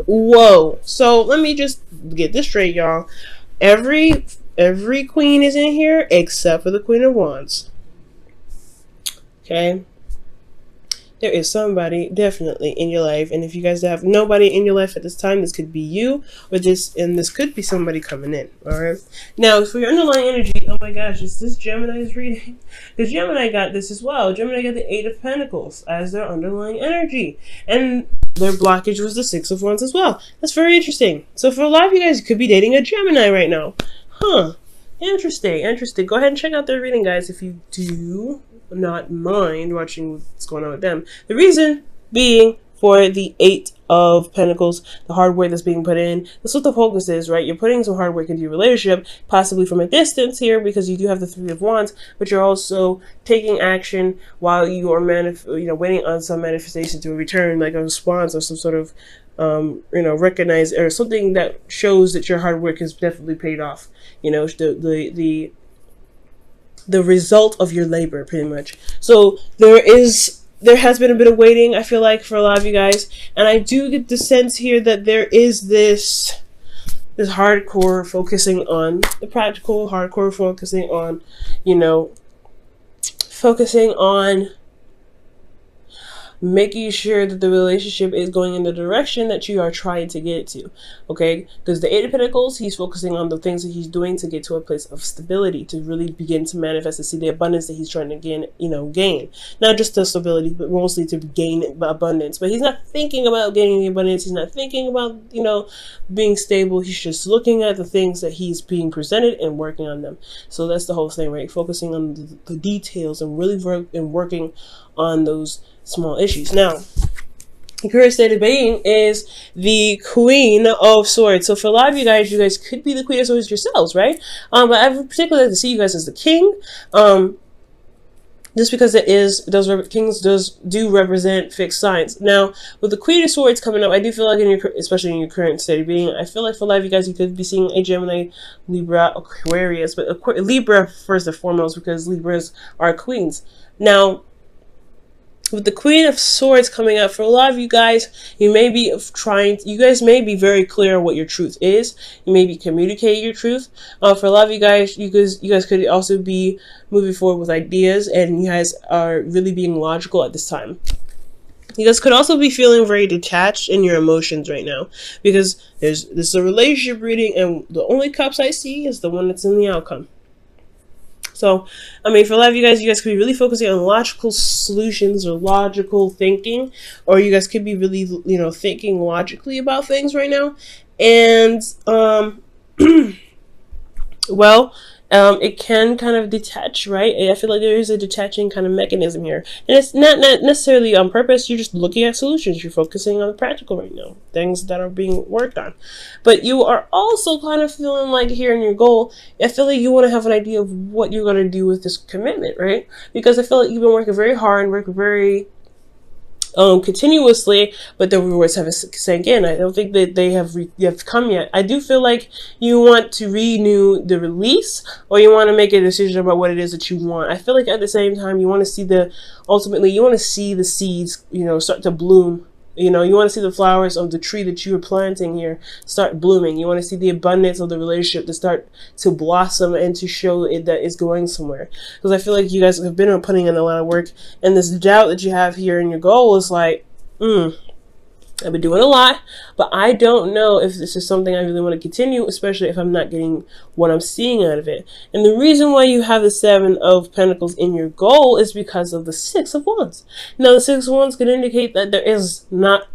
Whoa. So let me just get this straight, y'all. Every queen is in here except for the Queen of Wands. Okay? There is somebody definitely in your life, and if you guys have nobody in your life at this time, this could be you, or this could be somebody coming in. All right. Now for your underlying energy, oh my gosh, is this Gemini's reading? Because Gemini got this as well. Gemini got the Eight of Pentacles as their underlying energy, and their blockage was the Six of Wands as well. That's very interesting. So for a lot of you guys, you could be dating a Gemini right now, huh? Interesting. Go ahead and check out their reading, guys, if you do not mind watching what's going on with them. The reason being for the Eight of Pentacles, the hard work that's being put in. That's what the focus is, right? You're putting some hard work into your relationship, possibly from a distance here, because you do have the Three of Wands, but you're also taking action while you are waiting on some manifestation to return, like a response or some sort of recognize or something that shows that your hard work has definitely paid off. The result of your labor, pretty much. So there has been a bit of waiting, I feel like, for a lot of you guys, and I do get the sense here that there is this hardcore focusing on the practical, hardcore focusing on making sure that the relationship is going in the direction that you are trying to get it to, okay? Because the Eight of Pentacles, he's focusing on the things that he's doing to get to a place of stability, to really begin to manifest and see the abundance that he's trying to gain. Not just the stability, but mostly to gain abundance. But he's not thinking about gaining the abundance. He's not thinking about, being stable. He's just looking at the things that he's being presented and working on them. So that's the whole thing, right? Focusing on the details and really working on those small issues. Now, the current state of being is the Queen of Swords. So for a lot of you guys could be the Queen of Swords yourselves, right? But I would particularly like to see you guys as the King. Just because kings do represent fixed signs. Now, with the Queen of Swords coming up, I do feel like especially in your current state of being, I feel like for a lot of you guys, you could be seeing a Gemini, Libra, Aquarius, but Libra first and foremost, because Libras are queens. Now, with the Queen of Swords coming up, for a lot of you guys, you guys may be very clear on what your truth is. You may be communicating your truth. For a lot of you guys, you guys could also be moving forward with ideas, and you guys are really being logical at this time. You guys could also be feeling very detached in your emotions right now, because this is a relationship reading, and the only cups I see is the one that's in the outcome. So, for a lot of you guys could be really focusing on logical solutions or logical thinking, or you guys could be really, thinking logically about things right now. And, it can kind of detach, right? I feel like there is a detaching kind of mechanism here. And it's not necessarily on purpose. You're just looking at solutions. You're focusing on the practical right now. Things that are being worked on. But you are also kind of feeling like here in your goal, I feel like you want to have an idea of what you're going to do with this commitment, right? Because I feel like you've been working very hard and working very continuously, but the rewards haven't sank in. I don't think that they have come yet. I do feel like you want to renew the release, or you want to make a decision about what it is that you want. I feel like at the same time, you want to see the seeds, start to bloom. You want to see the flowers of the tree that you are planting here start blooming. You want to see the abundance of the relationship to start to blossom and to show it that it's going somewhere. Because I feel like you guys have been putting in a lot of work, and this doubt that you have here in your goal is like, I've been doing a lot, but I don't know if this is something I really want to continue, especially if I'm not getting what I'm seeing out of it. And the reason why you have the Seven of Pentacles in your goal is because of the Six of Wands. Now, the Six of Wands can indicate that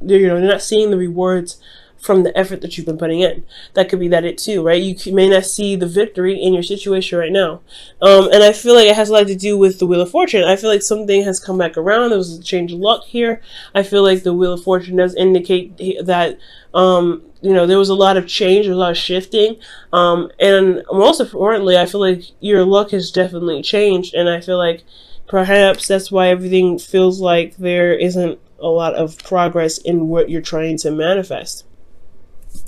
you're not seeing the rewards from the effort that you've been putting in. That could be it too, right? You may not see the victory in your situation right now. And I feel like it has a lot to do with the Wheel of Fortune. I feel like something has come back around. There was a change of luck here. I feel like the Wheel of Fortune does indicate that, there was a lot of change, a lot of shifting. And most importantly, I feel like your luck has definitely changed. And I feel like perhaps that's why everything feels like there isn't a lot of progress in what you're trying to manifest.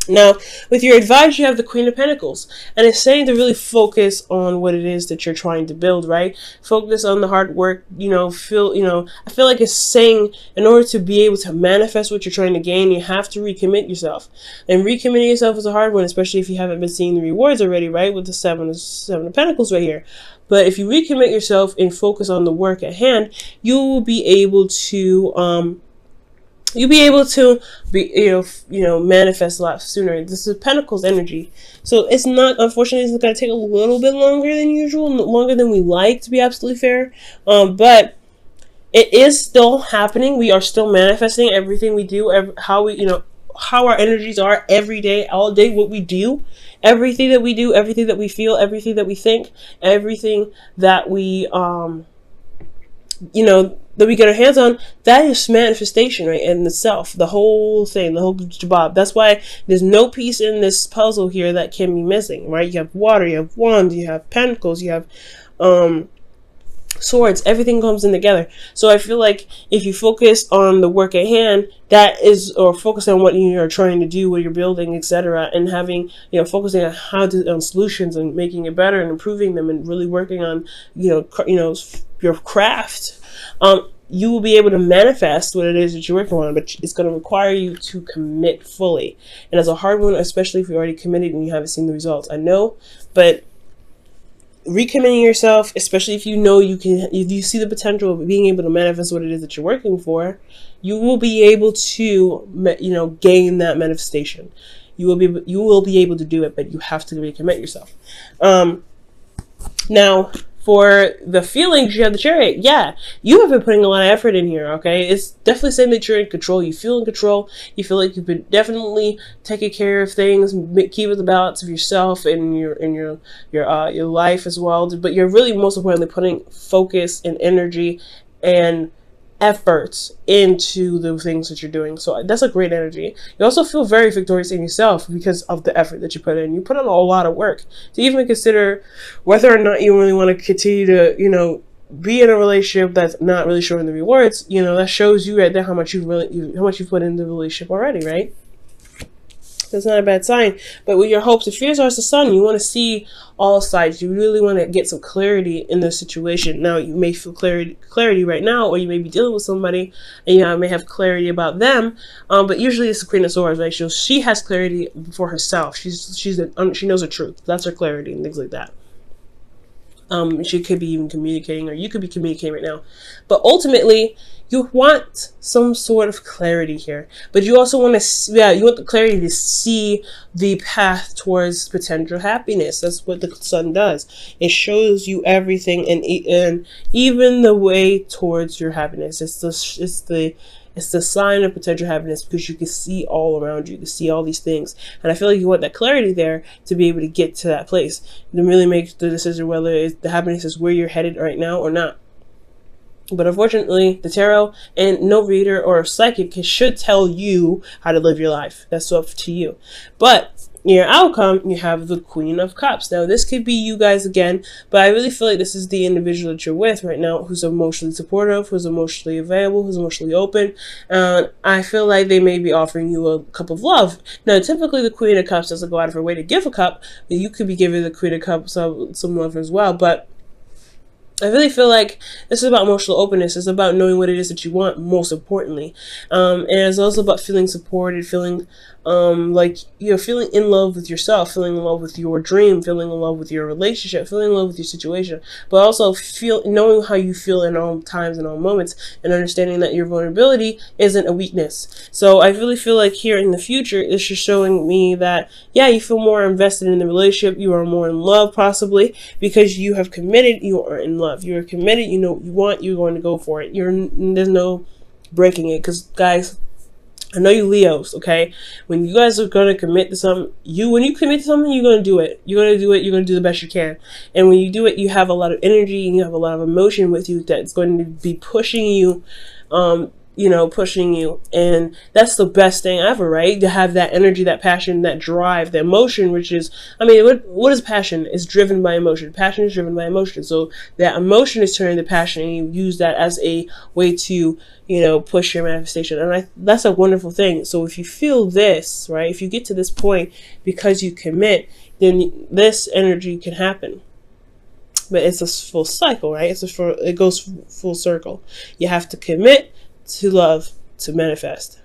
Now, with your advice, you have the Queen of Pentacles, and it's saying to really focus on what it is that you're trying to build, right? Focus on the hard work, I feel like it's saying in order to be able to manifest what you're trying to gain, you have to recommit yourself. And recommitting yourself is a hard one, especially if you haven't been seeing the rewards already, right? With the seven of Pentacles right here. But if you recommit yourself and focus on the work at hand, you will be able to, manifest a lot sooner. This is Pentacles energy. So it's not, unfortunately, it's going to take a little bit longer than usual, longer than we like, to be absolutely fair. But it is still happening. We are still manifesting everything we do, how our energies are every day, all day, what we do, everything that we do, everything that we feel, everything that we think, everything that we, that we get our hands on, that is manifestation, right, in itself. The whole thing, the whole job. That's why there's no piece in this puzzle here that can be missing, right? You have water, you have wands, you have pentacles, you have swords. Everything comes in together. So I feel like if you focus on the work at hand, or focus on what you're trying to do, what you're building, etc., and having, focusing on on solutions and making it better and improving them and really working on, your craft, you will be able to manifest what it is that you're working on, but it's going to require you to commit fully. And it's a hard one, especially if you're already committed and you haven't seen the results. I know, but recommitting yourself, especially if if you see the potential of being able to manifest what it is that you're working for, you will be able to, gain that manifestation. You will be able to do it, but you have to recommit yourself. Now, for the feelings, you have the Chariot. Yeah, you have been putting a lot of effort in here, okay? It's definitely saying that you're in control. You feel in control. You feel like you've been definitely taking care of things, keeping the balance of yourself and your life as well. But you're really, most importantly, putting focus and energy and efforts into the things that you're doing. So that's a great energy. You also feel very victorious in yourself because of the effort that you put in. You put in a lot of work to even consider whether or not you really want to continue to, be in a relationship that's not really showing the rewards. That shows you right there how much you've put into the relationship already, right? That's not a bad sign. But with your hopes and fears are the sun. You want to see all sides. You really want to get some clarity in the situation. Now, you may feel clarity right now, or you may be dealing with somebody and you may have clarity about them. But usually it's the Queen of Swords, right? She has clarity for herself. She knows the truth. That's her clarity and things like that. She could be even communicating, or you could be communicating right now. But ultimately, you want some sort of clarity here. But you also want you want the clarity to see the path towards potential happiness. That's what the sun does. It shows you everything and even the way towards your happiness. It's the sign of potential happiness because you can see all around you. You can see all these things. And I feel like you want that clarity there to be able to get to that place. To really make the decision whether the happiness is where you're headed right now or not. But unfortunately, the tarot and no reader or psychic should tell you how to live your life. That's up to you. But your outcome, you have the Queen of Cups. Now, this could be you guys again, but I really feel like this is the individual that you're with right now who's emotionally supportive, who's emotionally available, who's emotionally open. And I feel like they may be offering you a cup of love. Now, typically the Queen of Cups doesn't go out of her way to give a cup, but you could be giving the Queen of Cups some love as well. But I really feel like this is about emotional openness. It's about knowing what it is that you want, most importantly. And it's also about feeling supported, feeling like you're feeling in love with yourself, feeling in love with your dream, feeling in love with your relationship, feeling in love with your situation, but also knowing how you feel in all times and all moments, and understanding that your vulnerability isn't a weakness. So I really feel like here in the future, it's just showing me that, yeah, you feel more invested in the relationship, you are more in love possibly, because you have committed, you are in love, you're committed, you know what you want, you're going to go for it. There's no breaking it, because guys, I know you Leos, okay? When you guys are going to commit to something, when you commit to something, you're going to do it. You're going to do it. You're going to do the best you can. And when you do it, you have a lot of energy and you have a lot of emotion with you that's going to be pushing you pushing you. And that's the best thing ever, right? To have that energy, that passion, that drive, that emotion, which is, what is passion? It's driven by emotion. Passion is driven by emotion. So that emotion is turning to passion, and you use that as a way to, push your manifestation. And that's a wonderful thing. So if you feel this, right, if you get to this point because you commit, then this energy can happen. But it's a full cycle, right? It goes full circle. You have to commit to love to manifest.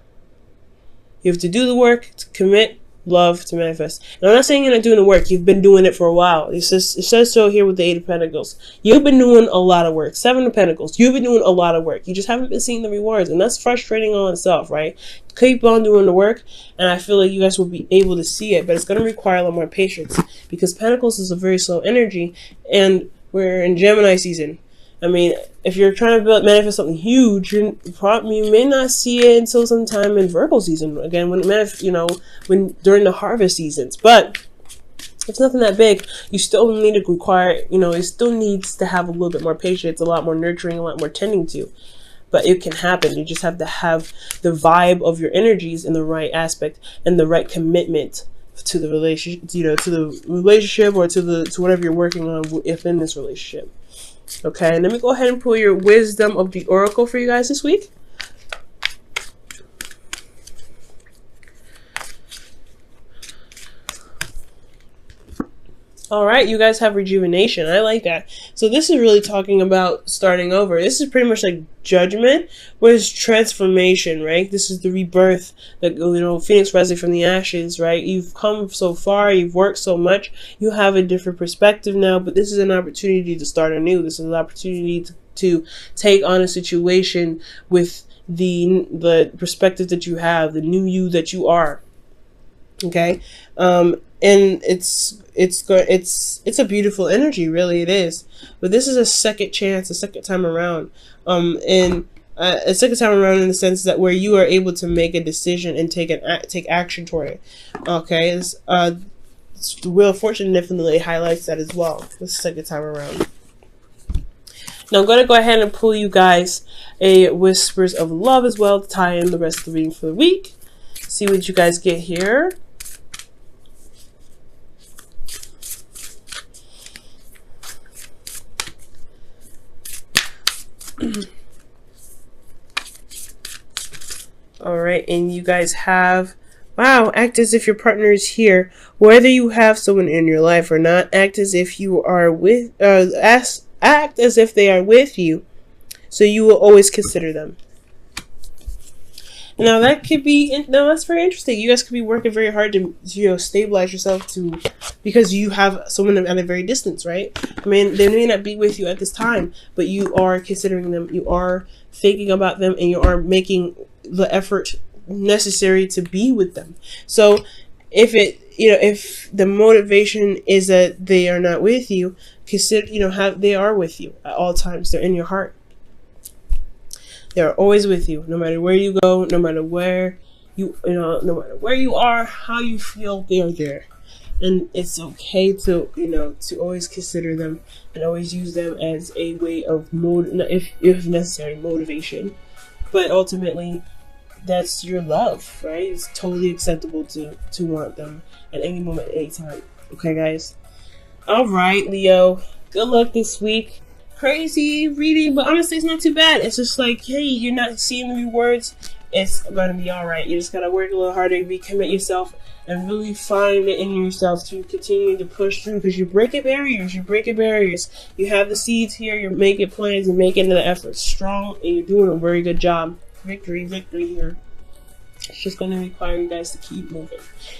You have to do the work to commit, love to manifest. And I'm not saying you're not doing the work. You've been doing it for a while. It says so here with the 8 of Pentacles. You've been doing a lot of work. 7 of Pentacles. You've been doing a lot of work. You just haven't been seeing the rewards. And that's frustrating on itself, right? Keep on doing the work. And I feel like you guys will be able to see it. But it's going to require a lot more patience. Because Pentacles is a very slow energy. And we're in Gemini season. If you're trying to manifest something huge, you may not see it until sometime in Virgo season. Again, when during the harvest seasons. But it's nothing that big. You still need to it still needs to have a little bit more patience, a lot more nurturing, a lot more tending to. But it can happen. You just have to have the vibe of your energies in the right aspect and the right commitment to the relationship, to the relationship or to whatever you're working on within this relationship. Okay, and let me go ahead and pull your wisdom of the oracle for you guys this week. All right, you guys have rejuvenation. I like that. So this is really talking about starting over. This is pretty much like judgment, where it's transformation, right? This is the rebirth, Phoenix rising from the ashes, right? You've come so far, you've worked so much, you have a different perspective now, but this is an opportunity to start anew. This is an opportunity to take on a situation with the perspective that you have, the new you that you are. Okay, and it's a beautiful energy, really it is. But this is a second chance, a second time around, and a second time around in the sense that where you are able to make a decision and take action toward it. Okay, the Wheel of Fortune definitely highlights that as well. This second time around. Now I'm going to go ahead and pull you guys a Whispers of Love as well to tie in the rest of the reading for the week. See what you guys get here. All right, and you guys have, wow, act as if your partner is here, whether you have someone in your life or not. Act as if you are with, act as if they are with you, so you will always consider them. Now that could be, that's very interesting. You guys could be working very hard to, stabilize yourself because you have someone at a very distance, right? They may not be with you at this time, but you are considering them, you are thinking about them, and you are making the effort necessary to be with them. So if the motivation is that they are not with you, consider, they are with you at all times. They're in your heart. They're always with you, no matter where you go, no matter where no matter where you are, how you feel, they are there. And it's okay to, to always consider them and always use them as a way of if necessary, motivation. But ultimately, that's your love, right? It's totally acceptable to want them at any moment, at any time. Okay, guys? All right, Leo. Good luck this week. Crazy reading, but honestly, it's not too bad. It's just like, hey, you're not seeing the rewards. It's gonna be all right. You just gotta work a little harder, recommit yourself, and really find it in yourself to continue to push through, because you're breaking barriers. You have the seeds here. You're making plans and making the effort strong, and you're doing a very good job. Victory here. It's just going to require you guys to keep moving.